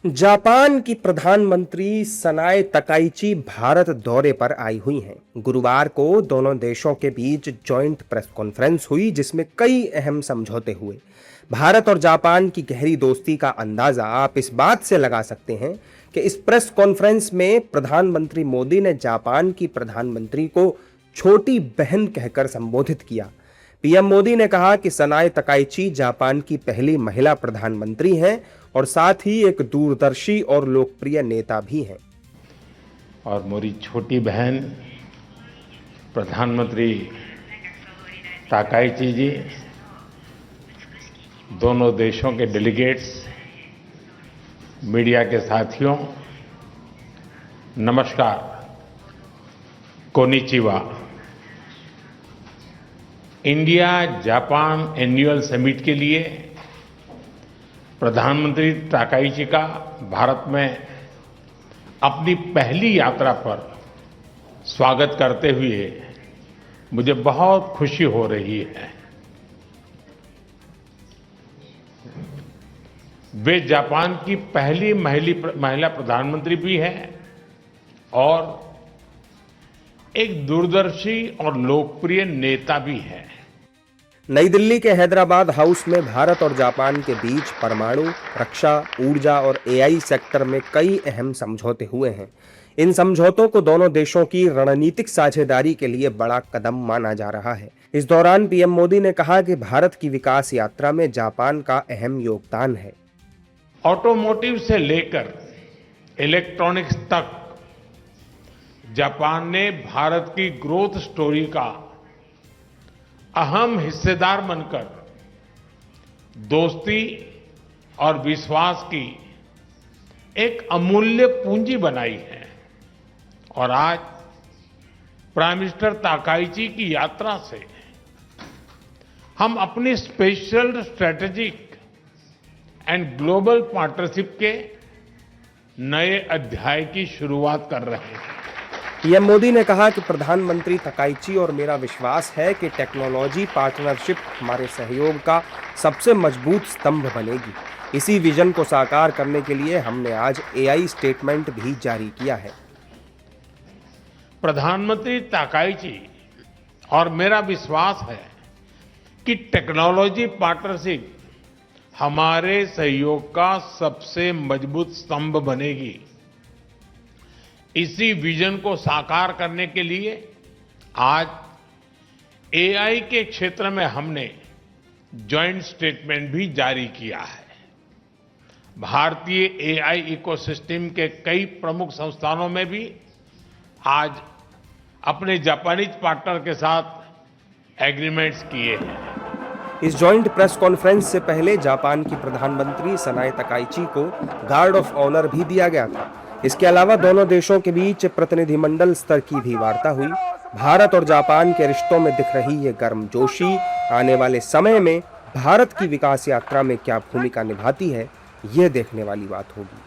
Japan की प्रधानमंत्री सनाए Takaichi Bharat दौरे पर आई हुई हैं। गुरुवार को दोनों देशों के बीच जॉइंट प्रेस कॉन्फ्रेंस हुई, जिसमें कई अहम समझौते हुए। भारत और जापान की गहरी दोस्ती का अंदाजा आप इस बात से लगा सकते हैं कि इस प्रेस कॉन्फ्रेंस में प्रधानमंत्री मोदी ने जापान की प्रधानमंत्री को छोटी बहन कहकर संबोधित किया। पीएम मोदी ने कहा कि सनाए तकाइची जापान की पहली महिला प्रधानमंत्री हैं और साथ ही एक दूरदर्शी और लोकप्रिय नेता भी हैं। और मेरी छोटी बहन प्रधानमंत्री ताकाइची जी, दोनों देशों के डेलीगेट्स, मीडिया के साथियों, नमस्कार, konnichiwa. India Japan annual summit के लिए प्रधानमंत्री ताकाइची का भारत में अपनी पहली यात्रा पर स्वागत करते हुए मुझे बहुत खुशी हो रही है। वे जापान की पहली महिला प्रधानमंत्री भी हैं और एक दूरदर्शी और लोकप्रिय नेता भी हैं। नई दिल्ली के हैदराबाद हाउस में भारत और जापान के बीच परमाणु, रक्षा, ऊर्जा और एआई सेक्टर में कई अहम समझौते हुए हैं। इन समझौतों को दोनों देशों की रणनीतिक साझेदारी के लिए बड़ा कदम माना जा रहा है। इस दौरान पीएम मोदी ने कहा कि भारत की विकास यात्रा में जापान का अहम योगदान है। ऑटोमोटिव से लेकर इलेक्ट्रॉनिक्स तक जापान ने भारत की ग्रोथ स्टोरी का अहम हिस्सेदार बनकर दोस्ती और विश्वास की एक अमूल्य पूंजी बनाई है। और आज प्राइम मिनिस्टर ताकाइची की यात्रा से हम अपनी special strategic and global partnership के नए अध्याय की शुरुआत कर रहे हैं। पीएम मोदी ने कहा कि प्रधानमंत्री तकाइची और मेरा विश्वास है कि टेक्नोलॉजी पार्टनरशिप हमारे सहयोग का सबसे मजबूत स्तंभ बनेगी। इसी विजन को साकार करने के लिए हमने आज एआई स्टेटमेंट भी जारी किया है। प्रधानमंत्री ताकाइची और मेरा विश्वास है कि टेक्नोलॉजी पार्टनरशिप हमारे सहयोग का सबसे मजबूत स्तंभ बनेगी। इसी विजन को साकार करने के लिए आज एआई के क्षेत्र में हमने जॉइंट स्टेटमेंट भी जारी किया है। भारतीय एआई इकोसिस्टम के कई प्रमुख संस्थानों में भी आज अपने जापानीज पार्टनर के साथ एग्रीमेंट्स किए हैं। इस जॉइंट प्रेस कॉन्फ्रेंस से पहले जापान की प्रधानमंत्री सनाए तकाइची को गार्ड ऑफ ऑनर भी दिया गया था। इसके अलावा दोनों देशों के बीच प्रतिनिधिमंडल स्तर की भी वार्ता हुई। भारत और जापान के रिश्तों में दिख रही ये गर्मजोशी आने वाले समय में भारत की विकास यात्रा में क्या भूमिका निभाती है, ये देखने वाली बात होगी।